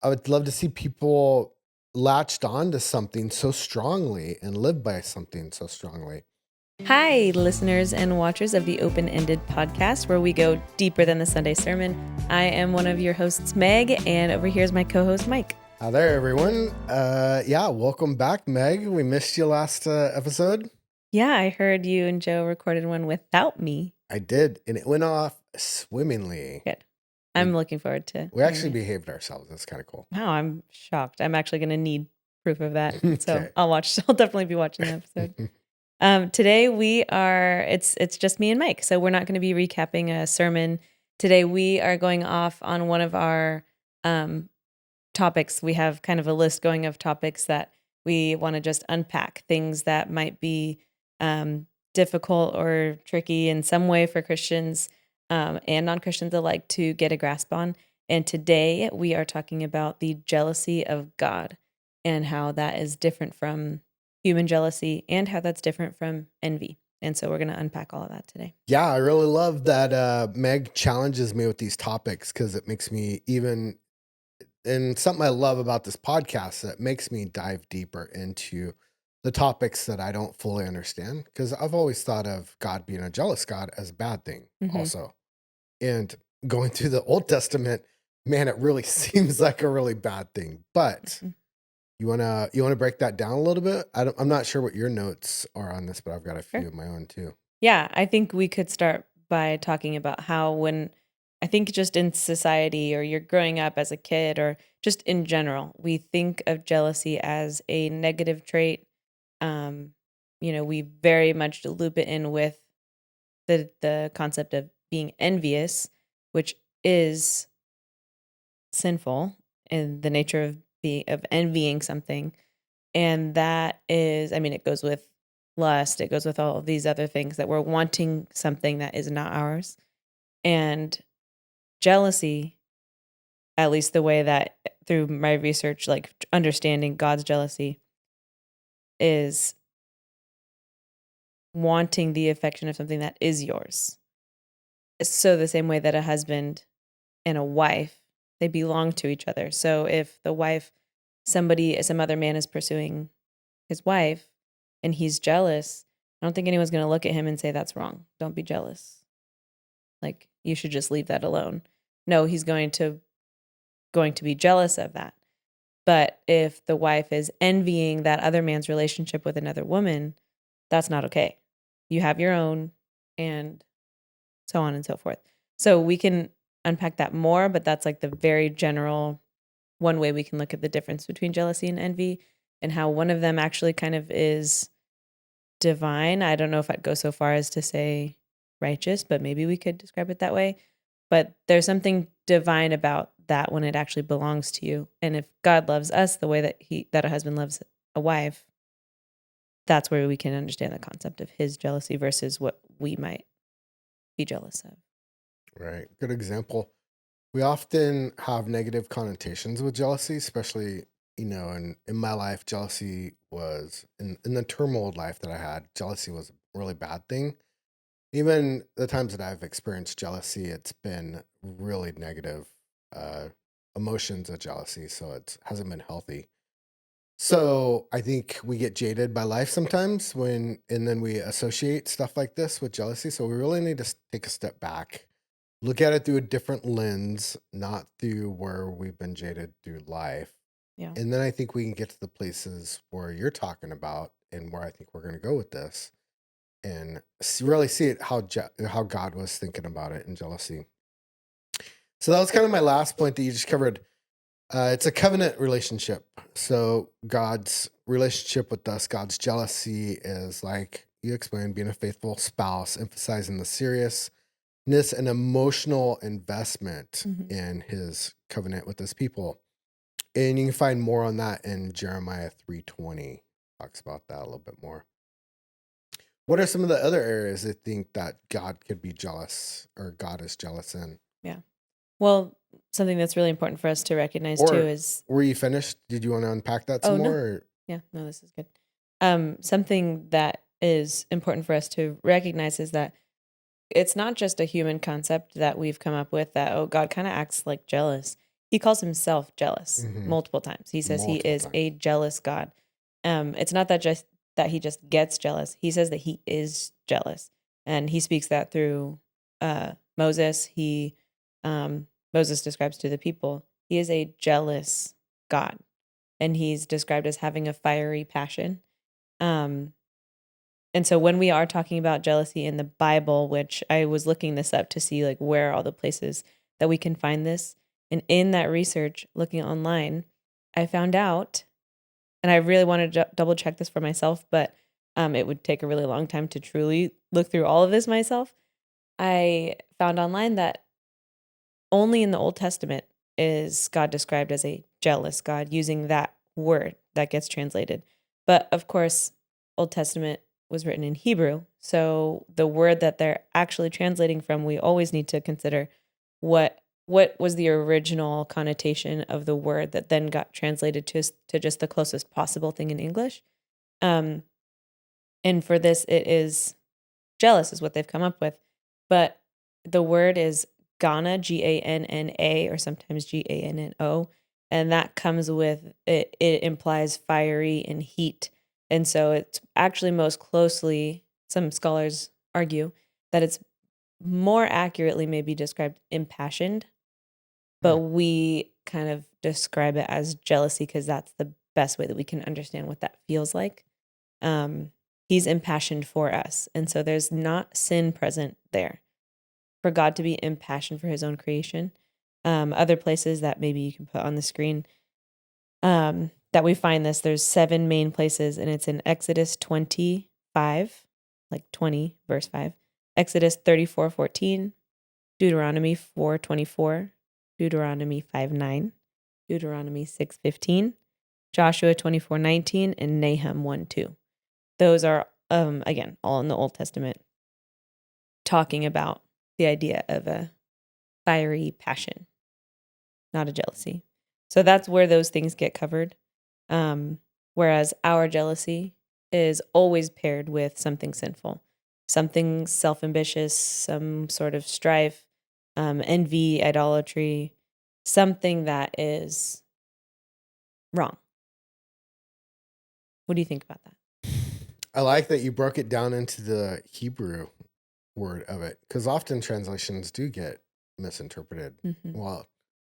I would love to see people latched on to something so strongly and live by something so strongly. Hi, listeners and watchers of the Open-Ended podcast, where we go deeper than the Sunday sermon. I am one of your hosts, Meg, and over here is my co-host, Mike. Hi there, everyone. Welcome back, Meg. We missed you last episode. Yeah, I heard you and Joe recorded one without me. I did, and it went off swimmingly. Good. I'm looking forward to We actually hearing it. behaved ourselves. That's kind of cool. Wow, I'm shocked. I'm actually going to need proof of that. So Okay. I'll definitely be watching the episode. Today it's just me and Mike. So we're not going to be recapping a sermon. Today we are going off on one of our topics. We have kind of a list going of topics that we want to just unpack, things that might be difficult or tricky in some way for Christians and non-Christians alike to get a grasp on. And today we are talking about the jealousy of God and how that is different from human jealousy and how that's different from envy. And so we're going to unpack all of that today. Yeah, I really love that Meg challenges me with these topics because it makes me and something I love about this podcast that makes me dive deeper into the topics that I don't fully understand, because I've always thought of God being a jealous God as a bad thing also. And going through the Old Testament, man, it really seems like a really bad thing. But you wanna break that down a little bit? I'm not sure what your notes are on this, but I've got a few Sure. of my own too. Yeah, I think we could start by talking about how I think just in society or you're growing up as a kid or just in general, we think of jealousy as a negative trait. We very much loop it in with the concept of being envious, which is sinful in the nature of envying something. And that is, it goes with lust, it goes with all of these other things that we're wanting something that is not ours. And jealousy, at least the way that through my research, like understanding God's jealousy, is wanting the affection of something that is yours. So the same way that a husband and a wife, they belong to each other. So if the wife, some other man is pursuing his wife and he's jealous, I don't think anyone's going to look at him and say, that's wrong. Don't be jealous. Like, you should just leave that alone. No, he's going to be jealous of that. But if the wife is envying that other man's relationship with another woman, that's not okay. You have your own, and so on and so forth. So we can unpack that more, but that's like the very general one way we can look at the difference between jealousy and envy and how one of them actually kind of is divine. I don't know if I'd go so far as to say righteous, but maybe we could describe it that way. But there's something divine about that when it actually belongs to you. And if God loves us the way that a husband loves a wife, that's where we can understand the concept of his jealousy versus what we might be jealous of. Right. Good example. We often have negative connotations with jealousy, especially, in my life, jealousy was in the turmoil life that I had, jealousy was a really bad thing. Even the times that I've experienced jealousy, it's been really negative emotions of jealousy, so it hasn't been healthy. So I think we get jaded by life sometimes and then we associate stuff like this with jealousy. So we really need to take a step back, look at it through a different lens, not through where we've been jaded through life. Yeah. And then I think we can get to the places where you're talking about and where I think we're going to go with this and really see it how God was thinking about it in jealousy. So that was kind of my last point that you just covered. It's a covenant relationship. So God's relationship with us, God's jealousy is like you explained, being a faithful spouse, emphasizing the seriousness and emotional investment in his covenant with his people. And you can find more on that in Jeremiah 3:20. Talks about that a little bit more. What are some of the other areas that think that God could be jealous or God is jealous in? Yeah. Well, something that's really important for us to recognize too is... Were you finished? Did you want to unpack that some more? No. Or? Yeah, no, this is good. Something that is important for us to recognize is that it's not just a human concept that we've come up with that, oh, God kind of acts like jealous. He calls himself jealous Hmm. multiple times. He says he Multiple is times. a jealous God. It's not that he just gets jealous. He says that he is jealous, and he speaks that through Moses. Moses describes to the people he is a jealous God, and he's described as having a fiery passion. Um, and so when we are talking about jealousy in the Bible, which I was looking this up to see like where are all the places that we can find this, and in that research, looking online, I found out, and I really wanted to double check this for myself, but it would take a really long time to truly look through all of this myself. I found online that only in the Old Testament is God described as a jealous God using that word that gets translated. But of course, Old Testament was written in Hebrew. So the word that they're actually translating from, we always need to consider what was the original connotation of the word that then got translated to just the closest possible thing in English. Um, and for this, it is jealous is what they've come up with. But the word is Ghana, Ganna, or sometimes Ganno. And that comes with it implies fiery and heat. And so it's actually most closely, some scholars argue that it's more accurately maybe described impassioned, but Hmm. we kind of describe it as jealousy because that's the best way that we can understand what that feels like. Um, he's impassioned for us. And so there's not sin present there for God to be impassioned for his own creation. Other places that maybe you can put on the screen that we find this, there's 7 main places, and it's in Exodus 25, like 20, verse 5, Exodus 34:14, Deuteronomy 4:24, Deuteronomy 5:9, Deuteronomy 6:15, Joshua 24:19, and Nahum 1:2. Those are, again, all in the Old Testament, talking about the idea of a fiery passion, not a jealousy. So that's where those things get covered. Whereas our jealousy is always paired with something sinful, something self ambitious, some sort of strife, envy, idolatry, something that is wrong. What do you think about that? I like that you broke it down into the Hebrew word of it, because often translations do get misinterpreted. Mm-hmm. Well,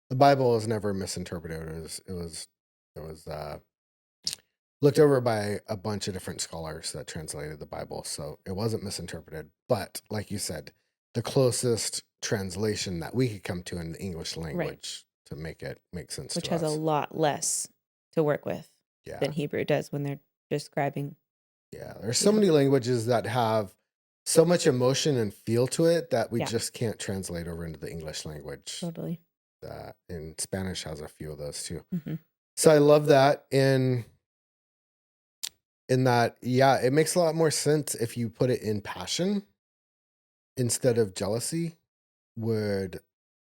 the Bible was never misinterpreted. It was looked over by a bunch of different scholars that translated the Bible, so it wasn't misinterpreted. But like you said, the closest translation that we could come to in the English Right. language to make it make sense Which to has a us. lot less to work with Yeah. than Hebrew does when they're describing. Yeah. There's so Yeah. many languages that have so much emotion and feel to it that we Yeah, just can't translate over into the English language. totally. That in Spanish has a few of those too. Mm-hmm. So I love that in that, yeah, it makes a lot more sense if you put it in passion instead of jealousy, would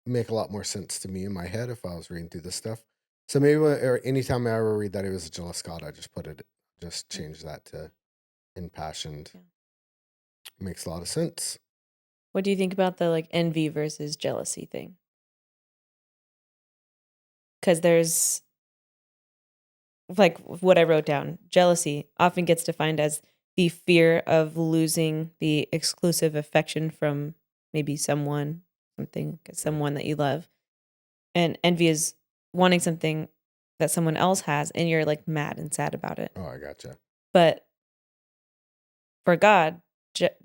make a lot more sense to me in my head if I was reading through this stuff. So maybe or anytime I ever read that it was a jealous God, I just Yeah. change that to impassioned. Yeah. Makes a lot of sense. What do you think about the like envy versus jealousy thing? Because there's like what I wrote down, jealousy often gets defined as the fear of losing the exclusive affection from maybe someone, something, Mm. someone that you love. And envy is wanting something that someone else has and you're like mad and sad about it. Oh, I gotcha. But for God,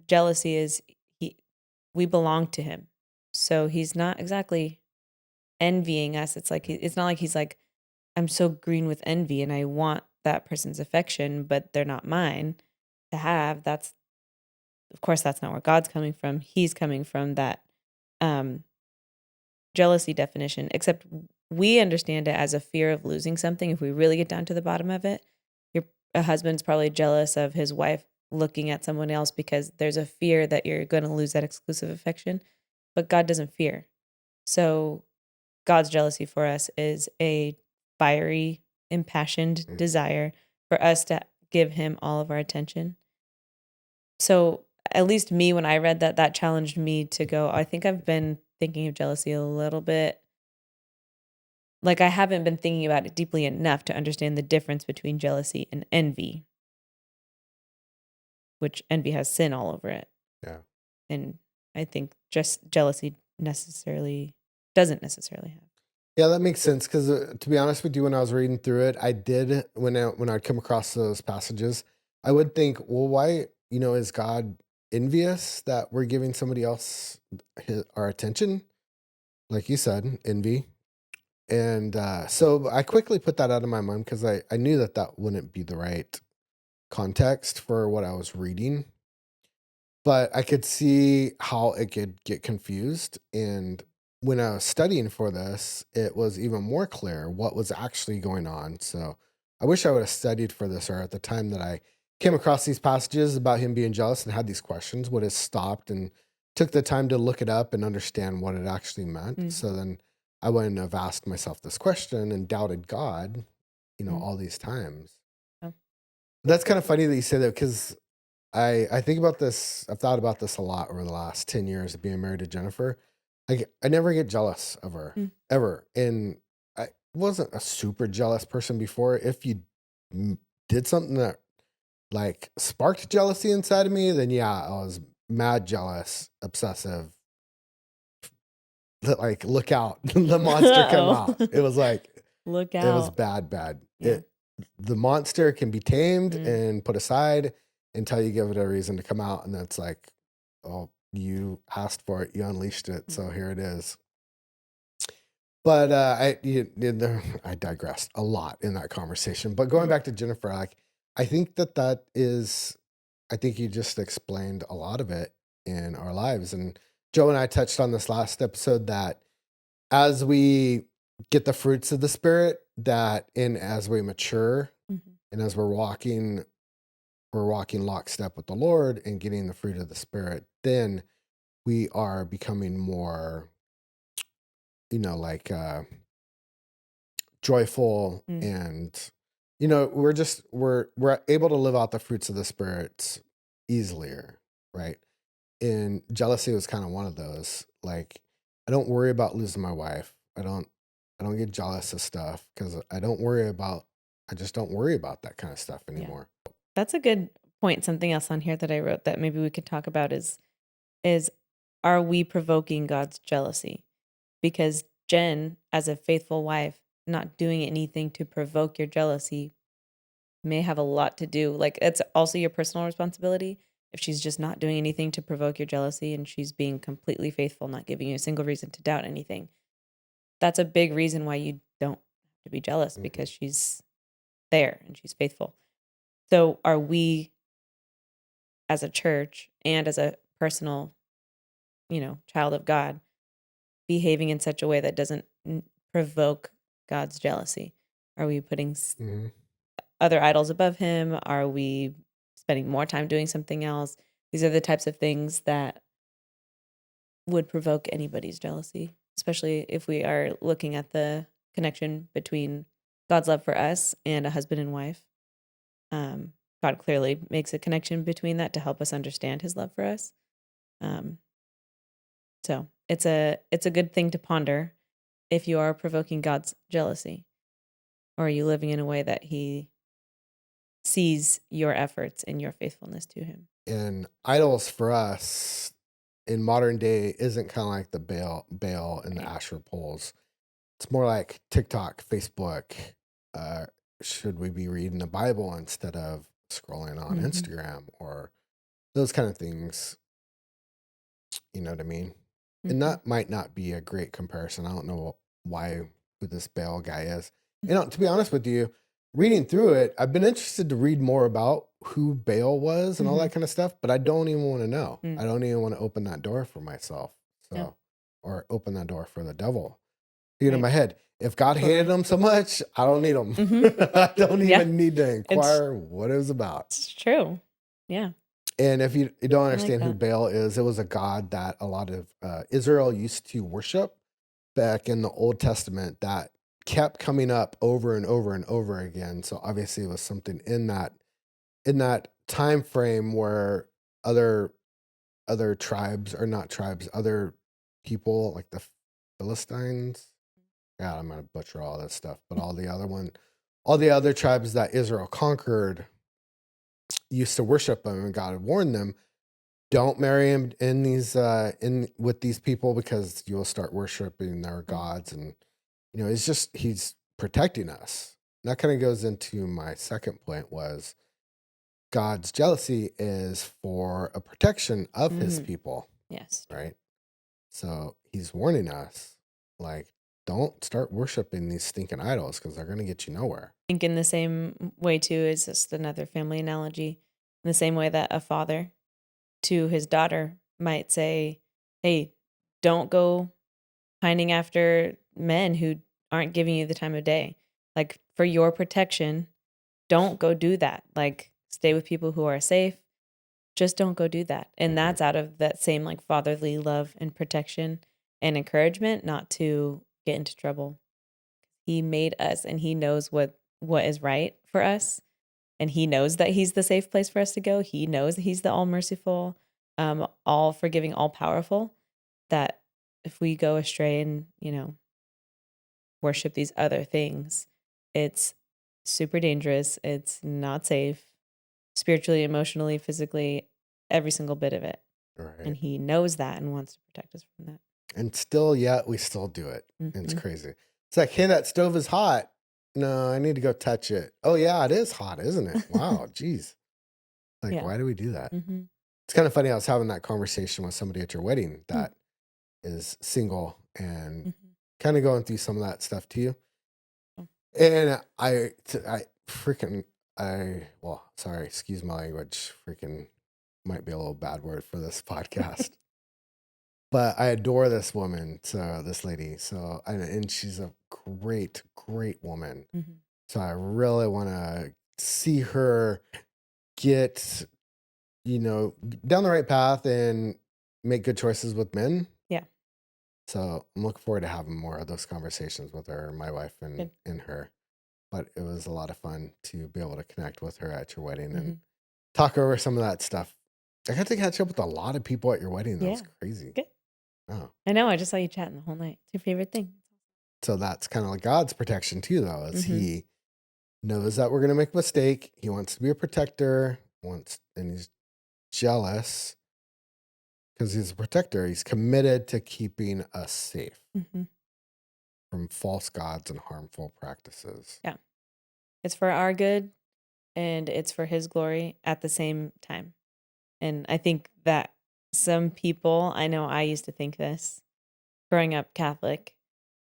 jealousy is he we belong to him. So he's not exactly envying us. It's like it's not like he's like I'm so green with envy and I want that person's affection, but they're not mine to have. That's of course that's not where God's coming from. He's coming from that um jealousy definition, except we understand it as a fear of losing something if we really get down to the bottom of it. Your a husband's probably jealous of his wife looking at someone else because there's a fear that you're going to lose that exclusive affection, but God doesn't fear. So God's jealousy for us is a fiery, impassioned Mm. desire for us to give him all of our attention. So, at least me, when I read that, that challenged me to go, I think I've been thinking of jealousy a little bit like I haven't been thinking about it deeply enough to understand the difference between jealousy and envy, which envy has sin all over it. Yeah. And I think just jealousy doesn't necessarily have. Yeah, that makes sense because to be honest with you, when I was reading through it, I did when I'd come across those passages, I would think, well, why is God envious that we're giving somebody else our attention? Like you said, envy, and so I quickly put that out of my mind because I knew that that wouldn't be the right context for what I was reading, but I could see how it could get confused. And when I was studying for this, it was even more clear what was actually going on. So I wish I would have studied for this, or at the time that I came across these passages about him being jealous and had these questions, would have stopped and took the time to look it up and understand what it actually meant. Mm, So then I wouldn't have asked myself this question and doubted God, mm. all these times. Oh. That's kind of funny that you say that because I think about this. I've thought about this a lot over the last 10 years of being married to Jennifer. I never get jealous of her Mm. ever, and I wasn't a super jealous person before. If you m- did something that like sparked jealousy inside of me, then yeah, I was mad jealous, obsessive. Like look out, the monster come Uh-oh. out. It was like Look it was out. bad, bad. Yeah. The monster can be tamed Mm, and put aside until you give it a reason to come out, and that's like, oh, you asked for it, you unleashed it, so mhm, here it is. But I digressed a lot in that conversation. But going mhm, back to Jennifer, like, I think that is, I think you just explained a lot of it in our lives, and Joe and I touched on this last episode that as we get the fruits of the spirit, that in as we mature mhm, and as we're walking lockstep with the Lord and getting the fruit of the spirit, then we are becoming more, like joyful, mm, and we're able to live out the fruits of the spirit easier, right? And jealousy was kind of one of those. Like, I don't worry about losing my wife. I don't get jealous of stuff because I just don't worry about that kind of stuff yeah. anymore. That's a good point. Something else on here that I wrote that maybe we could talk about is are we provoking God's jealousy? Because Jen, as a faithful wife, not doing anything to provoke your jealousy may have a lot to do. Like it's also your personal responsibility. If she's just not doing anything to provoke your jealousy and she's being completely faithful, not giving you a single reason to doubt anything, that's a big reason why you don't have to be jealous Hmm. because she's there and she's faithful. So are we as a church and as a personal, child of God behaving in such a way that doesn't provoke God's jealousy? Are we putting Hmm. other idols above him? Are we spending more time doing something else? These are the types of things that would provoke anybody's jealousy, especially if we are looking at the connection between God's love for us and a husband and wife. Um, God clearly makes a connection between that to help us understand his love for us. Um, so it's a good thing to ponder if you are provoking God's jealousy, or are you living in a way that he sees your efforts and your faithfulness to him? And idols for us in modern day isn't kind of like the Baal and the Right. Asher poles. It's more like TikTok, Facebook. Uh, should we be reading the Bible instead of scrolling on Mm-hmm. Instagram or those kind of things? You know what I mean? And Mm-hmm. that might not be a great comparison. I don't know why who this Bale guy is. To be honest with you, reading through it, I've been interested to read more about who Bale was and all Mm-hmm. that kind of stuff, but I don't even want to know. Mm. I don't even want to open that door for myself. Yeah. So, or open that door for the devil. Get in Right. my head. If God hated Totally. him so much, I don't need him. Mm-hmm. I don't Yeah. even need to It's inquire what it was about. it's true. Yeah. And if you don't I like understand who that. Baal is, it was a god that a lot of Israel used to worship back in the Old Testament that kept coming up over and over and over again. So obviously, it was something in that time frame where other other tribes or not tribes, other people like the Philistines. God, I'm gonna butcher all this stuff, but all the other tribes that Israel conquered used to worship him, and God had warned them, don't marry him in these in with these people because you'll start worshiping their Mm. gods. And it's just he's protecting us. And that kind of goes into my second point was God's jealousy is for a protection of his Mhm. people, Yes. right? So he's warning us, like, don't start worshiping these stinking idols because they're going to get you nowhere. Think in the same way too is just another family analogy. In the same way that a father to his daughter might say, "Hey, don't go pining after men who aren't giving you the time of day. Like for your protection, don't go do that. Like stay with people who are safe. Just don't go do that." And Mhm. that's out of that same like fatherly love and protection and encouragement not to get into trouble. He made us and he knows what is right for us, and he knows that he's the safe place for us to go. He knows that he's the all merciful, all forgiving, all powerful, that if we go astray and, worship these other things, it's super dangerous. It's not safe spiritually, emotionally, physically, every single bit of it. And Right. he knows that and wants to protect us from that. And still, yet we still do it. It's Mhm. crazy. It's like, hey, that stove is hot. No, I need to go touch it. Oh yeah, it is hot, isn't it? Wow, geez. Like, Yeah. why do we do that? Mhm. It's kind of funny. I was having that conversation with somebody at your wedding Mm. that is single and Mhm. kind of going through some of that stuff too. Oh. And I freaking, well, sorry, excuse my language. Freaking might be a little bad word for this podcast. But I adore this woman, so this lady. So and she's a great, great woman. Mhm. So I really want to see her get, down the right path and make good choices with men. Yeah. So I'm looking forward to having more of those conversations with her, my wife, and Good. her. But it was a lot of fun to be able to connect with her at your wedding and Mhm. talk over some of that stuff. I got to catch up with a lot of people at your wedding. That was Yeah. crazy. Good. Oh. I know. I just saw you chatting the whole night. It's your favorite thing. So that's kind of like God's protection too, though, is Mhm. he knows that we're going to make a mistake. He wants to be a protector, and he's jealous because he's a protector. He's committed to keeping us safe Mhm. from false gods and harmful practices. Yeah. It's for our good and it's for his glory at the same time. And I think that some people, I know I used to think this growing up Catholic,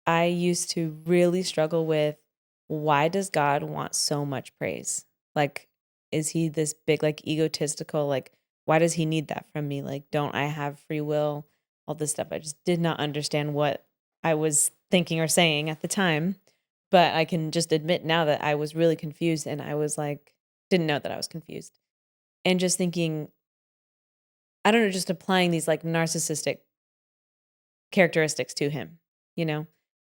I used to really struggle with, why does God want so much praise? Like, is he this big, like egotistical, like, why does he need that from me? Like, don't I have free will? All this stuff. I just did not understand what I was thinking or saying at the time. But I can just admit now that I was really confused and I was like, didn't know that I was confused. And just thinking, I don't know, just applying these like narcissistic characteristics to him, you know?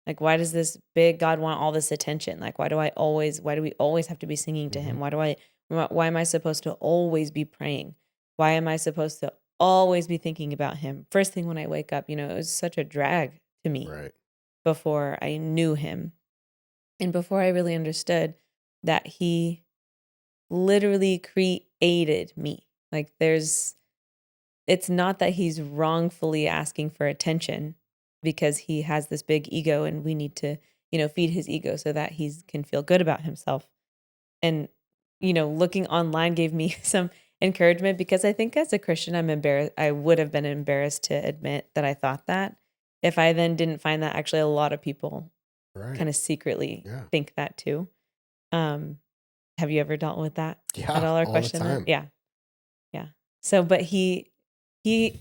Like, why does this big God want all this attention? Like, why do we always have to be singing to Hmm. him? Why am I supposed to always be praying? Why am I supposed to always be thinking about him? First thing when I wake up, it was such a drag to me Right. before I knew him and before I really understood that he literally created me. Like, it's not that he's wrongfully asking for attention because he has this big ego and we need to, feed his ego so that he can feel good about himself. And, looking online gave me some encouragement because I think as a Christian, I'm embarrassed. I would have been embarrassed to admit that I thought that if I then didn't find that actually a lot of people Right. kind of secretly Yeah. think that too. Um, have you ever dealt with that at Yeah. all or All the question that? time. Yeah. Yeah. So, but he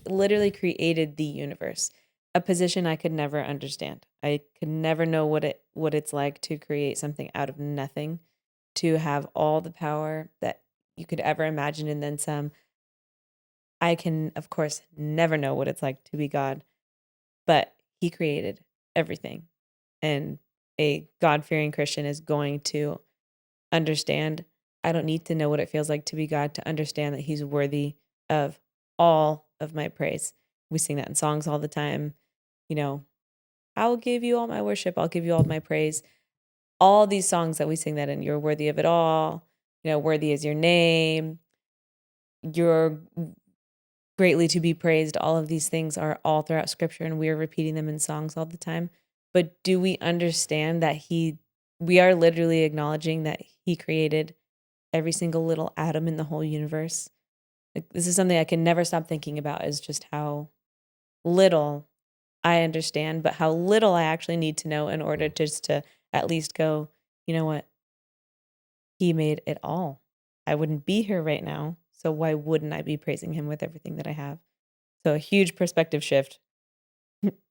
literally created the universe, a position I could never understand. I could never know what it's like to create something out of nothing, to have all the power that you could ever imagine and then some. I can of course never know what it's like to be God, but he created everything. And a God-fearing Christian is going to understand. I don't need to know what it feels like to be God to understand that he's worthy of all of my praise. We sing that in songs all the time. You know, I'll give you all my worship. I'll give you all my praise. All these songs that we sing that in, you're worthy of it all. Worthy is your name. You're greatly to be praised. All of these things are all throughout scripture, and we are repeating them in songs all the time. But do we understand that we are literally acknowledging that he created every single little atom in the whole universe? Like, this is something I can never stop thinking about, is just how little I understand, but how little I actually need to know in order just to at least go, you know what? He made it all. I wouldn't be here right now. So why wouldn't I be praising him with everything that I have? So a huge perspective shift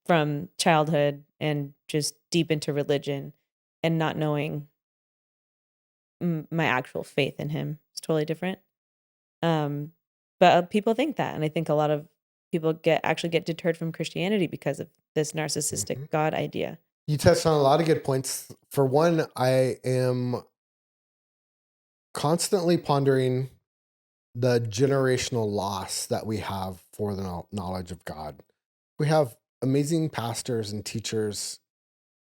from childhood and just deep into religion and not knowing my actual faith in him. It's totally different. Um, but people think that, and I think a lot of people actually get deterred from Christianity because of this narcissistic Mhm. God idea. You touched on a lot of good points. For one, I am constantly pondering the generational loss that we have for the knowledge of God. We have amazing pastors and teachers,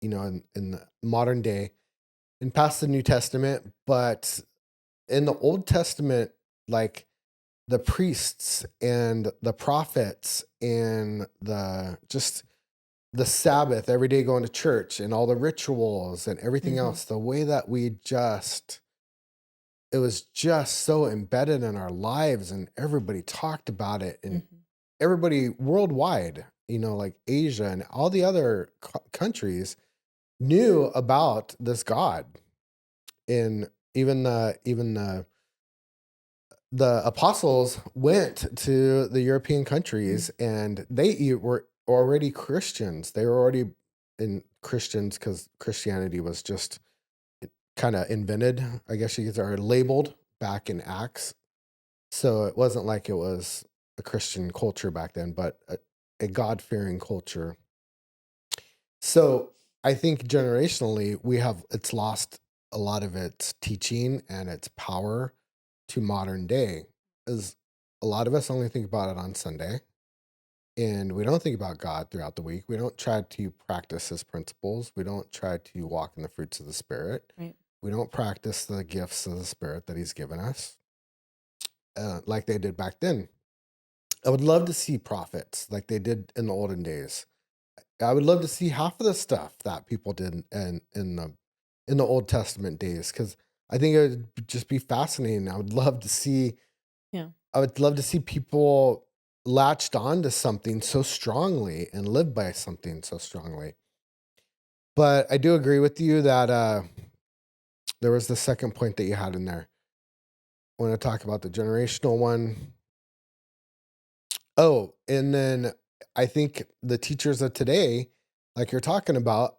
in the modern day and past the New Testament, but in the Old Testament, like the priests and the prophets and the Sabbath, every day going to church and all the rituals and everything Hmm. else, the way that it was just so embedded in our lives and everybody talked about it and Hmm. everybody worldwide, like Asia and all the other countries knew about this God. And even the apostles went to the European countries and were already Christians. They were already in Christians because Christianity was just kind of invented, I guess you could say, or labeled back in Acts. So it wasn't like it was a Christian culture back then, but a God fearing culture. So I think generationally, it's lost a lot of its teaching and its power to modern day. Is a lot of us only think about it on Sunday, and we don't think about God throughout the week. We don't try to practice His principles. We don't try to walk in the fruits of the Spirit. Right. We don't practice the gifts of the Spirit that He's given us, like they did back then. I would love to see prophets like they did in the olden days. I would love to see half of the stuff that people did in the Old Testament days because I think it would just be fascinating. Yeah. I would love to see people latched on to something so strongly and live by something so strongly. But I do agree with you that there was the second point that you had in there. I want to talk about the generational one. Oh, and then I think the teachers of today, like you're talking about,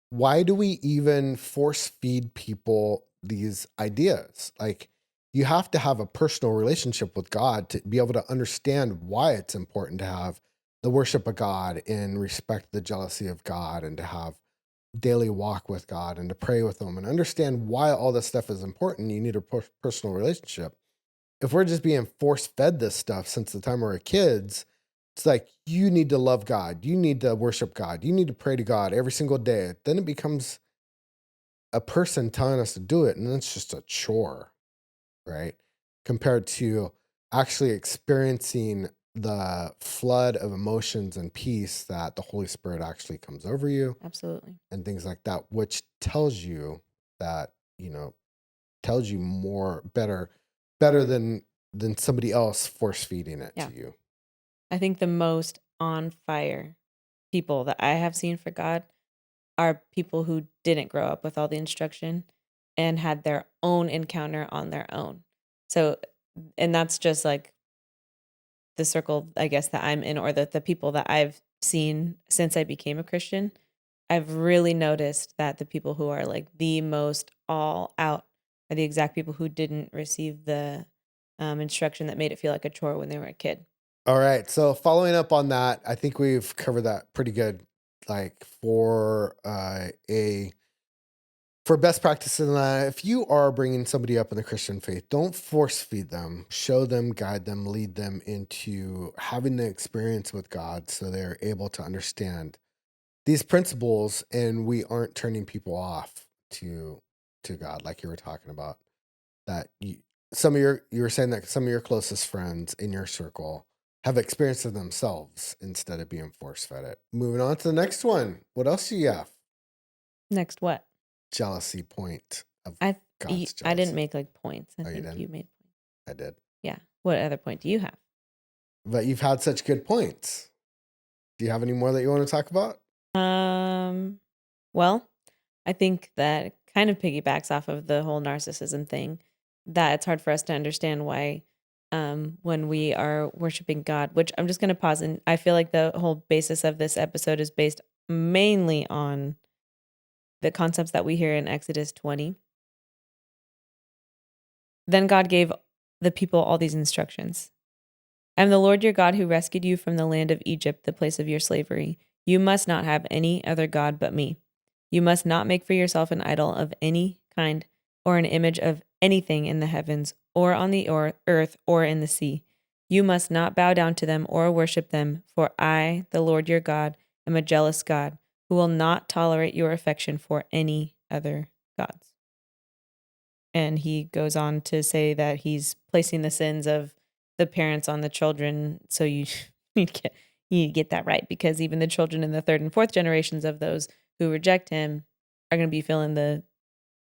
why do we even force feed people these ideas? Like, you have to have a personal relationship with God to be able to understand why it's important to have the worship of God and respect the jealousy of God and to have daily walk with God and to pray with Him and understand why all this stuff is important. You need a personal relationship. If we're just being force fed this stuff since the time we were kids, it's like you need to love God, you need to worship God, you need to pray to God every single day. Then it becomes a person telling us to do it, and it's just a chore, right? Compared to actually experiencing the flood of emotions and peace that the Holy Spirit actually comes over you Absolutely. and things like that, which tells you that, tells you more better than somebody else force feeding it Yeah. to you. I think the most on fire people that I have seen for God are people who didn't grow up with all the instruction and had their own encounter on their own. So, and that's just like the circle, I guess, that I'm in, or the people that I've seen since I became a Christian. I've really noticed that the people who are like the most all out are the exact people who didn't receive the instruction that made it feel like a chore when they were a kid. All right. So following up on that, I think we've covered that pretty good. Like for best practices, if you are bringing somebody up in the Christian faith, don't force feed them. Show them, guide them, lead them into having the experience with God, so they're able to understand these principles and we aren't turning people off to God, like you were talking about. That you were saying that some of your closest friends in your circle have experienced it themselves instead of being force fed it. Moving on to the next one. What else do you have? Next, what? Jealousy point of I God's I didn't jealousy. make like points. I Oh, you think didn't? you made points. I did. Yeah. What other point do you have? But you've had such good points. Do you have any more that you want to talk about? Um, well, I think that kind of piggybacks off of the whole narcissism thing, that it's hard for us to understand why when we are worshiping God, which I'm just going to pause, and I feel like the whole basis of this episode is based mainly on the concepts that we hear in Exodus 20. Then God gave the people all these instructions. I am the Lord your God who rescued you from the land of Egypt, the place of your slavery. You must not have any other God but me. You must not make for yourself an idol of any kind or an image of anything in the heavens or on the earth or in the sea. You must not bow down to them or worship them, for I, the Lord your God, am a jealous God who will not tolerate your affection for any other gods. And he goes on to say that he's placing the sins of the parents on the children. So you need to get that right, because even the children in the third and fourth generations of those who reject him are going to be feeling the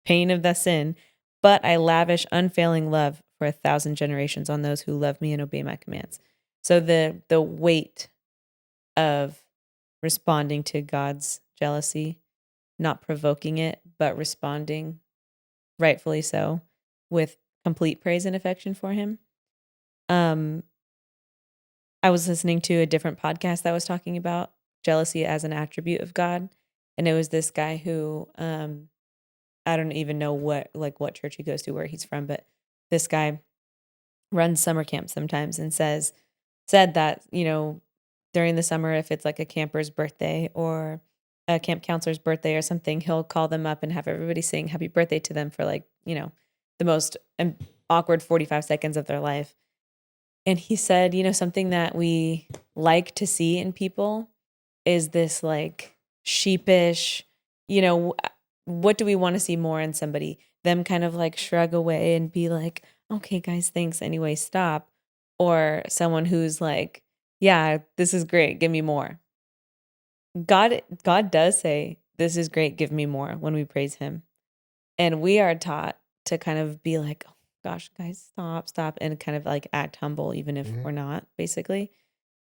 pain of the sin. But I lavish unfailing love for 1,000 generations on those who love me and obey my commands. So the weight of responding to God's jealousy, not provoking it, but responding rightfully so, with complete praise and affection for him. Um, I was listening to a different podcast that was talking about jealousy as an attribute of God, and it was this guy who I don't even know what church he goes to, where he's from, but this guy runs summer camps sometimes and said that, during the summer, if it's like a camper's birthday or a camp counselor's birthday or something, he'll call them up and have everybody sing happy birthday to them for like, the most awkward 45 seconds of their life. And he said, something that we like to see in people is this like sheepish, what do we want to see more in somebody? Them kind of like shrug away and be like, okay, guys, thanks. Anyway, stop. Or someone who's like, yeah, this is great. Give me more. God does say, this is great. Give me more when we praise him. And we are taught to kind of be like, oh gosh, guys, stop. And kind of like act humble, even if Mhm. we're not, basically.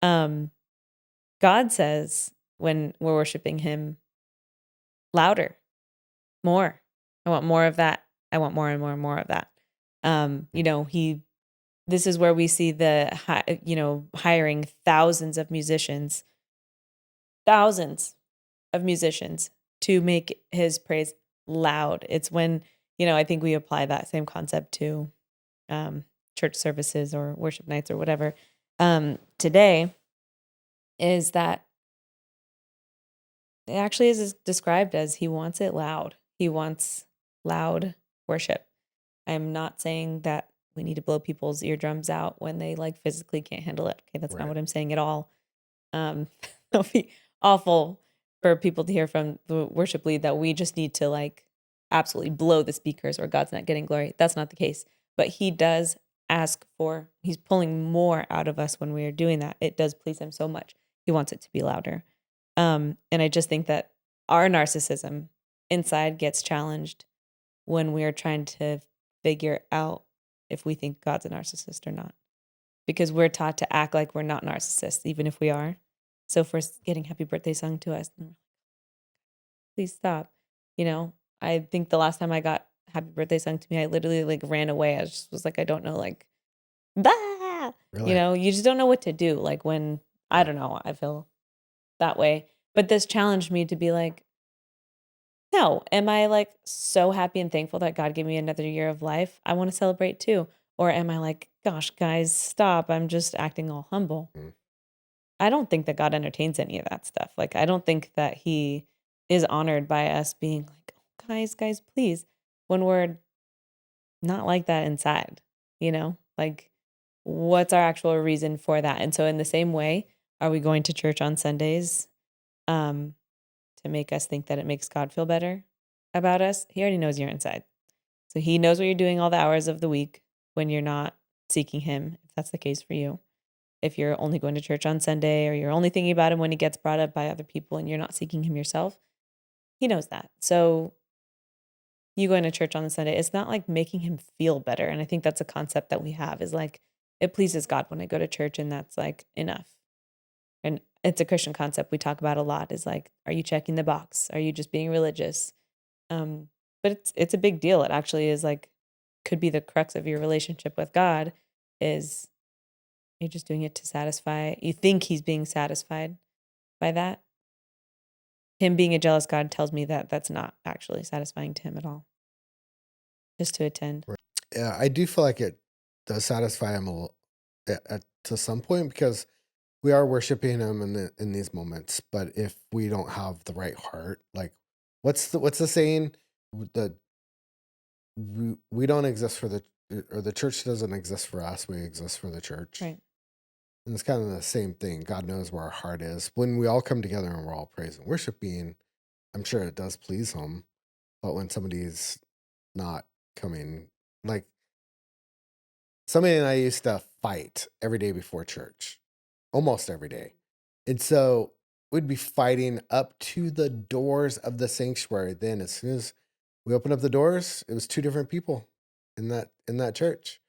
Um, God says when we're worshiping him, louder, more. I want more of that. I want more and more and more of that. This is where we see hiring thousands of musicians to make his praise loud. It's when, I think we apply that same concept to church services or worship nights or whatever. Today is that it actually is described as he wants it loud. He wants loud worship. I'm not saying that we need to blow people's eardrums out when they like physically can't handle it. Okay, that's not Right. what I'm saying at all. It'll be awful for people to hear from the worship lead that we just need to like absolutely blow the speakers or God's not getting glory. That's not the case. But he does he's pulling more out of us when we are doing that. It does please him so much. He wants it to be louder. And I just think that our narcissism inside gets challenged when we are trying to figure out if we think God's a narcissist or not. Because we're taught to act like we're not narcissists, even if we are. So if we're getting happy birthday sung to us, please stop. I think the last time I got happy birthday sung to me, I literally like ran away. I just was like, I don't know, like, bah! Really? You just don't know what to do. Like when, I Yeah. don't know, I feel that way. But this challenged me to be like, no, am I like so happy and thankful that God gave me another year of life? I want to celebrate too. Or am I like, gosh, guys, stop. I'm just acting all humble. Mm. I don't think that God entertains any of that stuff. Like, I don't think that he is honored by us being like, oh, guys, please, when we're not like that inside, like what's our actual reason for that? And so, in the same way, are we going to church on Sundays? to make us think that it makes God feel better about us. He already knows you're inside. So he knows what you're doing all the hours of the week when you're not seeking him, if that's the case for you. If you're only going to church on Sunday or you're only thinking about him when he gets brought up by other people and you're not seeking him yourself, he knows that. So you going to church on the Sunday, it's not like making him feel better. And I think that's a concept that we have is like, it pleases God when I go to church and that's like enough. And it's a Christian concept we talk about a lot is like, are you checking the box? Are you just being religious? But it's a big deal. It actually is like, could be the crux of your relationship with God is you're just doing it to satisfy. You think he's being satisfied by that. Him being a jealous God tells me that that's not actually satisfying to him at all. Just to attend. Right. Yeah, I do feel like it does satisfy him to some point because we are worshiping him in these moments. But if we don't have the right heart, like what's the saying? The we don't exist for the church doesn't exist for us. We exist for the church. Right. And it's kind of the same thing. God knows where our heart is. When we all come together and we're all praising, worshiping, I'm sure it does please him. But when somebody's not coming, like somebody and I used to fight every day before church, almost every day. And so we'd be fighting up to the doors of the sanctuary. Then as soon as we opened up the doors, it was two different people in that church.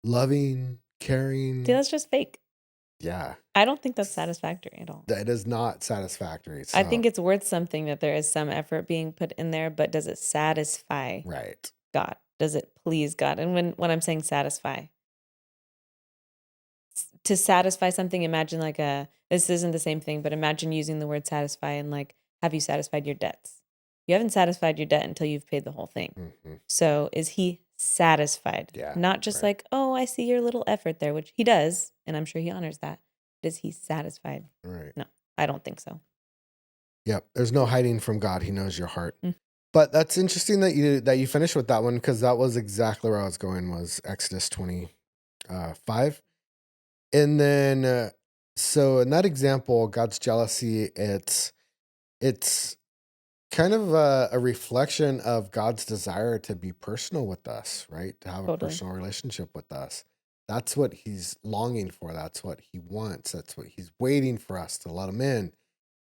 Loving, See, caring. that's just fake. Yeah. I don't think that's satisfactory at all. That is not satisfactory. I So think it's worth something that there is some effort being put in there, but does it satisfy right. God? Does it please God? And when I'm saying satisfy, to satisfy something, imagine like this isn't the same thing, but imagine using the word satisfy and like, have you satisfied your debts? You haven't satisfied your debt until you've paid the whole thing. Mm-hmm. So is he satisfied? Yeah. Not just right. like, oh, I see your little effort there, which he does, and I'm sure he honors that. But is he satisfied? Right. No, I don't think so. Yep. There's no hiding from God. He knows your heart. Mm. But that's interesting that you finished with that one because that was exactly where I was going was Exodus 25. And then so in that example, God's jealousy, it's kind of a reflection of God's desire to be personal with us, right? To have a Totally. personal relationship with us. That's what he's longing for. That's what he wants. That's what he's waiting for us to let him in.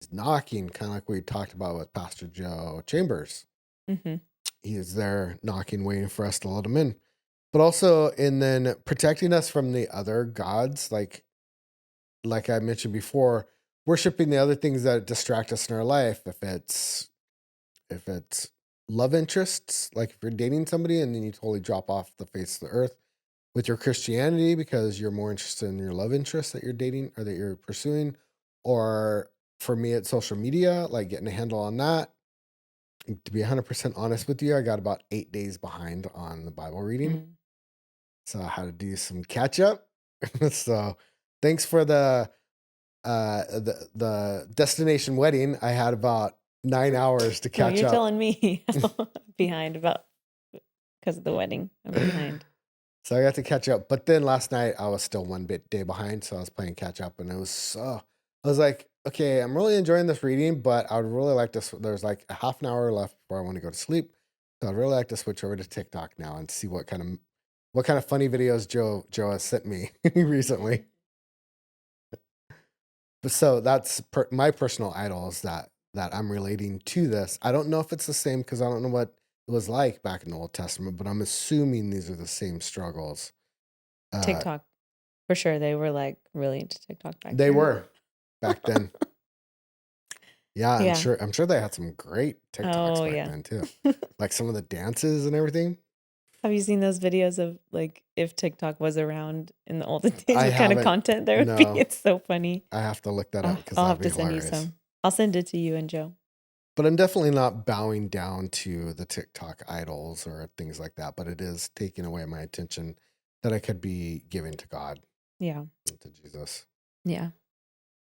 He's knocking, kind of like we talked about with Pastor Joe Chambers. Mm-hmm. He is there knocking, waiting for us to let him in. But also, and then protecting us from the other gods, like I mentioned before, worshiping the other things that distract us in our life. If it's love interests, like if you're dating somebody and then you totally drop off the face of the earth with your Christianity because you're more interested in your love interests that you're dating or that you're pursuing, or for me, it's social media, like getting a handle on that. To be 100% honest with you, I got about 8 days behind on the Bible reading. Mm. So I had to do some catch up. So thanks for the destination wedding. I had about 9 hours to No, catch you're up. telling me behind about because of the wedding. I'm behind. So I got to catch up. But then last night I was still one day behind. So I was playing catch up and I was like, okay, I'm really enjoying this reading, but I would really like to, there's like a half an hour left before I want to go to sleep. So I'd really like to switch over to TikTok now and see what kind of funny videos Joe has sent me recently. But so that's my personal idols that I'm relating to this. I don't know if it's the same because I don't know what it was like back in the Old Testament, but I'm assuming these are the same struggles. TikTok. For sure. They were like really into TikTok back They then. were back then. Yeah, Yeah. I'm sure they had some great TikToks Oh, back yeah. then too. Like some of the dances and everything. Have you seen those videos of like if TikTok was around in the olden days, I what kind of haven't. content there would be? No, It's so funny. I have to look that up because I'll that'd have be to send you hilarious. some. I'll send it to you and Joe. But I'm definitely not bowing down to the TikTok idols or things like that. But it is taking away my attention that I could be giving to God, Yeah. to Jesus. Yeah.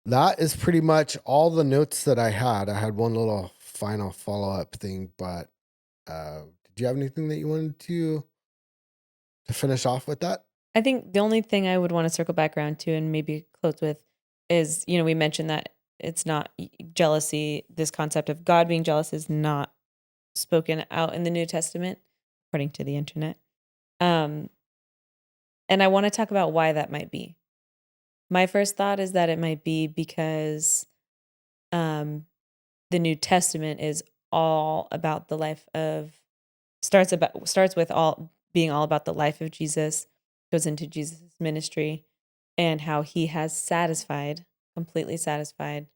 That is pretty much all the notes that I had. I had one little final follow-up thing, but did you have anything that you wanted to finish off with that? I think the only thing I would want to circle back around to and maybe close with is, we mentioned that it's not jealousy. This concept of God being jealous is not spoken out in the New Testament, according to the internet. Um, and I want to talk about why that might be. My first thought is that it might be because um, the New Testament is all about the life of starts with all being all about the life of Jesus, goes into Jesus' ministry and how he has completely satisfied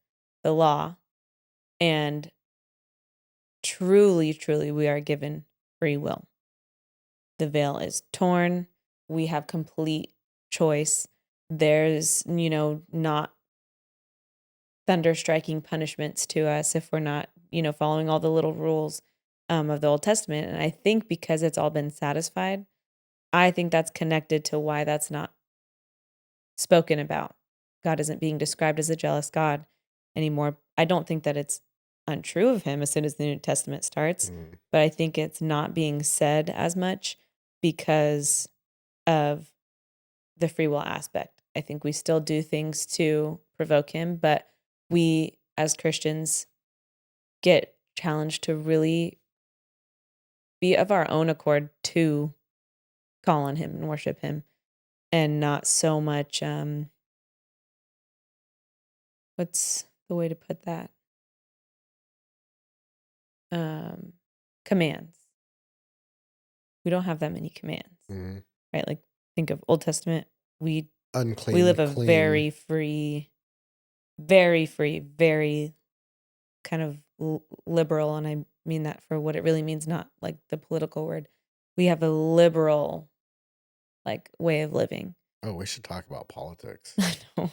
the law, and truly, truly we are given free will. The veil is torn. We have complete choice. There's, not thunder striking punishments to us if we're not, following all the little rules of the Old Testament. And I think because it's all been satisfied, I think that's connected to why that's not spoken about. God isn't being described as a jealous God anymore. I don't think that it's untrue of him as soon as the New Testament starts, but I think it's not being said as much because of the free will aspect. I think we still do things to provoke him, but we as Christians get challenged to really be of our own accord to call on him and worship him, and not so much what's the way to put that? Commands. We don't have that many commands, right? Like think of Old Testament. We Unclean, live a clean. very free, very kind of liberal, and I mean that for what it really means, not like the political word. We have a liberal like way of living. Oh, we should talk about politics. I know.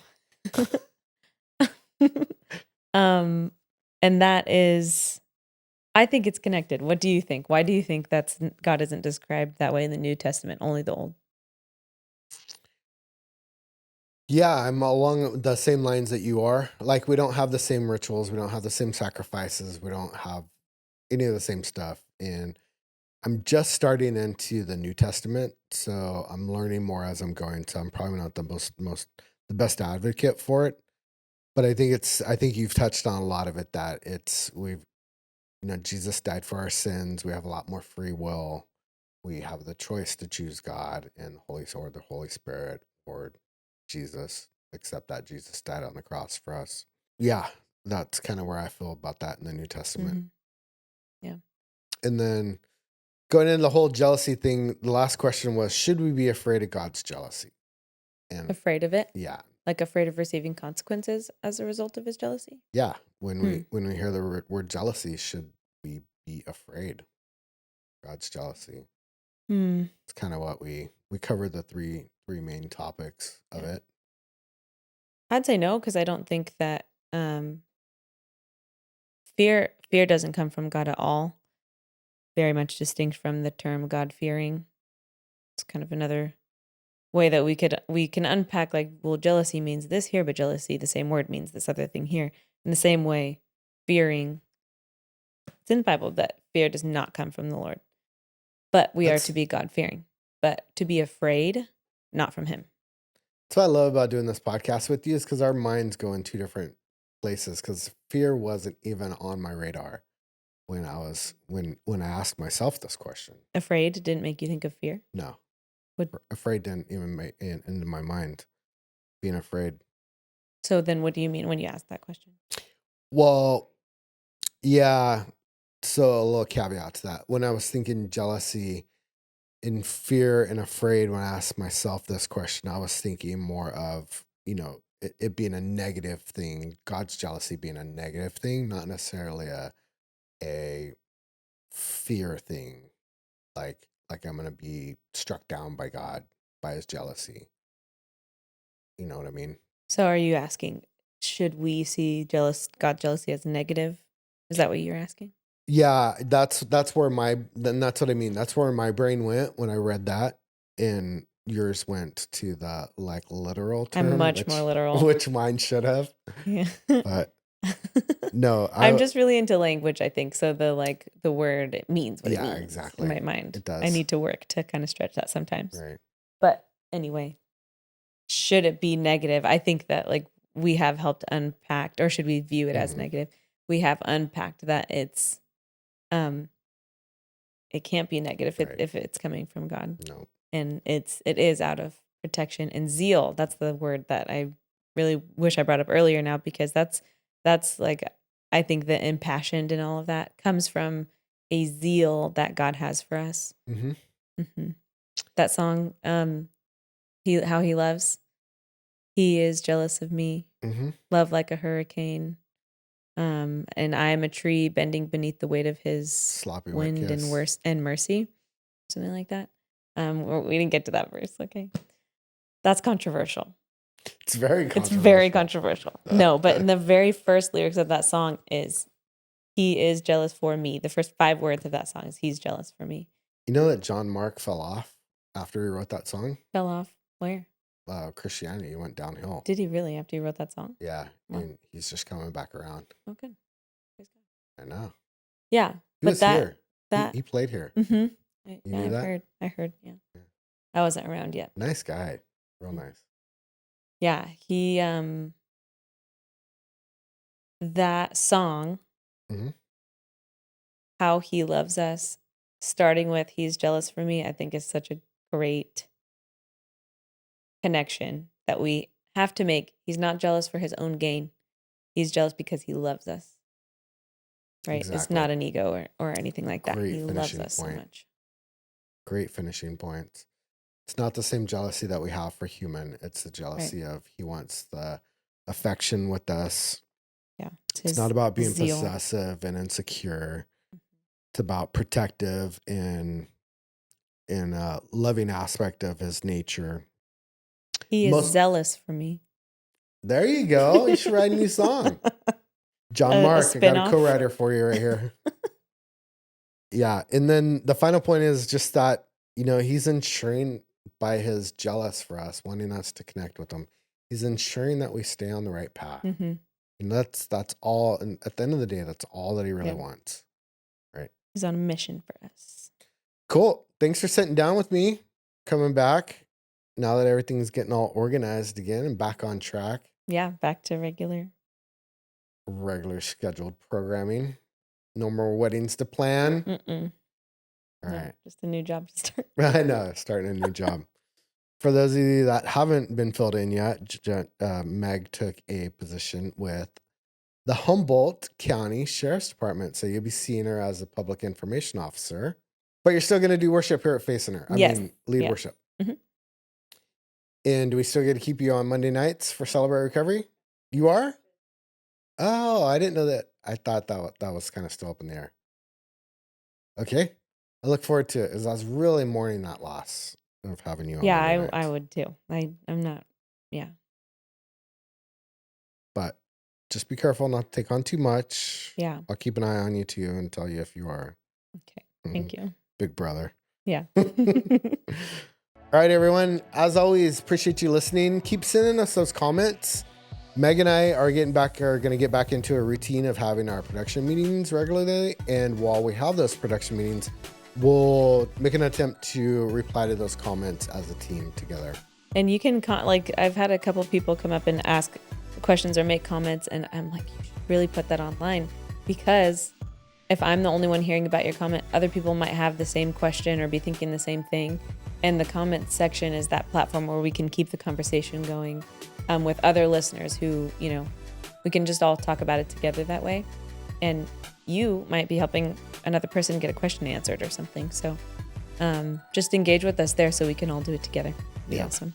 And that is, I think it's connected. What do you think? Why do you think that's God isn't described that way in the New Testament, only the Old? Yeah, I'm along the same lines that you are. Like, we don't have the same rituals, we don't have the same sacrifices, we don't have any of the same stuff. And I'm just starting into the New Testament, so I'm learning more as I'm going. So I'm probably not the best advocate for it. But I think you've touched on a lot of it, that Jesus died for our sins. We have a lot more free will. We have the choice to choose God and the Holy Spirit or Jesus, except that Jesus died on the cross for us. Yeah, that's kind of where I feel about that in the New Testament. Yeah. And then going into the whole jealousy thing, the last question was, should we be afraid of God's jealousy? And Afraid of it? yeah. Like afraid of receiving consequences as a result of his jealousy? Yeah. When we hear the word jealousy, should we be afraid of God's jealousy? It's kind of what we covered the three main topics of it. I'd say no, because I don't think that fear doesn't come from God at all. Very much distinct from the term God fearing. It's kind of another way that we can unpack, like, well, jealousy means this here, but jealousy, the same word, means this other thing here. In the same way, fearing, it's in the Bible that fear does not come from the Lord, but we are to be God fearing, but to be afraid, not from him. That's what I love about doing this podcast with you, is because our minds go in two different places. Because fear wasn't even on my radar when I asked myself this question. Afraid didn't make you think of fear? No, What? afraid didn't even make it into my mind. Being afraid. So then, what do you mean when you ask that question? Well, yeah. So a little caveat to that. When I was thinking jealousy and fear and afraid, when I asked myself this question, I was thinking more of, it being a negative thing, God's jealousy being a negative thing, not necessarily a fear thing. Like I'm going to be struck down by God, by his jealousy. You know what I mean? So are you asking, should we see God jealousy as negative? Is that what you're asking? Yeah, that's where that's what I mean. That's where my brain went when I read that, and yours went to the like literal term, I'm much more literal. which mine should have. Yeah. But no, I'm just really into language, I think. So the word, it means what it means exactly. in my mind. It does. I need to work to kind of stretch that sometimes. Right. But anyway, should it be negative? I think that like we have helped unpack, or should we view it as Mhm. negative? We have unpacked that it's it can't be negative Right. if it's coming from God. No. And it is out of protection and zeal. That's the word that I really wish I brought up earlier now, because that's like, I think the impassioned and all of that comes from a zeal that God has for us. Mhm. Hmm. That song, how he loves, he is jealous of me, Mhm. love like a hurricane. And I am a tree bending beneath the weight of his Sloppy wet wind and kiss. mercy, something like that. We didn't get to that verse. Okay, that's controversial. It's very It's very controversial. controversial. No, but in the very first lyrics of that song is, "He is jealous for me." The first 5 words of that song is, "He's jealous for me." You know that John Mark fell off after he wrote that song? Fell off where? Christianity went downhill. Did he really after he wrote that song? Yeah, Wow. and he's just coming back around. Oh, good. Praise God. I know. Yeah, He but was here. that He played here. mm-hmm. You Yeah, knew I've that? heard. I heard. Yeah, Yeah. I wasn't around yet. Nice guy. Real Mm. nice. Yeah, he that song, Hmm. "How He Loves Us," starting with "He's jealous for me," I think is such a great connection that we have to make. He's not jealous for his own gain. He's jealous because he loves us. Right? It's Exactly. not an ego or anything like that. Great He loves finishing us so point. much. Great finishing point. It's not the same jealousy that we have for human. It's the Right. jealousy of he wants the affection with us. Yeah. It's not about being zeal. possessive and insecure. It's about protective and in a loving aspect of his nature. He is Most- zealous for me. There you go. You should write a new song. John Mark, I got a spin-off. co-writer for you right here. Yeah. And then the final point is just that, he's ensuring by his jealous for us, wanting us to connect with him. He's ensuring that we stay on the right path. Mm-hmm. And that's all. And at the end of the day, that's all that he really Yeah. wants. Right. He's on a mission for us. Cool. Thanks for sitting down with me, coming back now that everything's getting all organized again and back on track. Yeah, back to regular scheduled programming. No more weddings to plan. Mm-mm. All No, right. just a new job to start. I know, starting a new job. For those of you that haven't been filled in yet, Meg took a position with the Humboldt County Sheriff's Department. So you'll be seeing her as a public information officer, but you're still going to do worship here at Faith Center. Lead worship. Mhm. And do we still get to keep you on Monday nights for Celebrate Recovery? You are? Oh, I didn't know that. I thought that was kind of still up in the air. Okay. I look forward to it, as I was really mourning that loss of having you on Yeah, Monday I nights. would too. I'm not. Yeah. But just be careful not to take on too much. Yeah. I'll keep an eye on you too and tell you if you are. Okay. Thank you. Big brother. Yeah. All right, everyone. As always, appreciate you listening. Keep sending us those comments. Meg and I are going to get back into a routine of having our production meetings regularly. And while we have those production meetings, we'll make an attempt to reply to those comments as a team together. And you can I've had a couple people come up and ask questions or make comments, and I'm like, you should really put that online, because if I'm the only one hearing about your comment, other people might have the same question or be thinking the same thing. And the comment section is that platform where we can keep the conversation going with other listeners who, we can just all talk about it together that way. And you might be helping another person get a question answered or something. So just engage with us there so we can all do it together. It'd be awesome.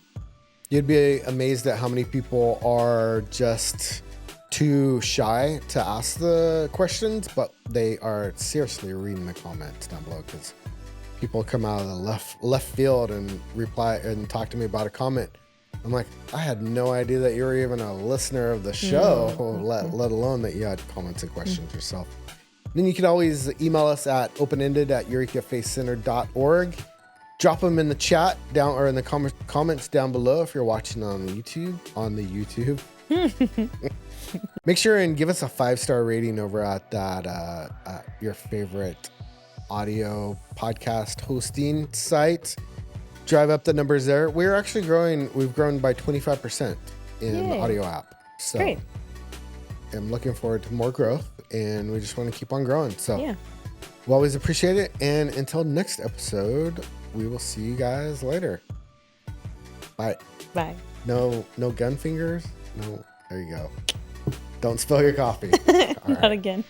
You'd be amazed at how many people are just too shy to ask the questions, but they are seriously reading the comments down below, because people come out of the left field and reply and talk to me about a comment. I'm like, I had no idea that you were even a listener of the show, let alone that you had comments and questions yourself. Then you can always email us at openended@eurekafaithcenter.org. Drop them in the chat down or in the comments down below if you're watching on YouTube. Make sure and give us a 5-star rating over at that your favorite audio podcast hosting site. Drive up the numbers there. We're actually growing. We've grown by 25% in the audio app. So Great. I'm looking forward to more growth, and we just want to keep on growing. So Yeah. we always appreciate it. And until next episode, we will see you guys later. Bye. Bye. No gun fingers. No. There you go. Don't spill your coffee. All Not right. again.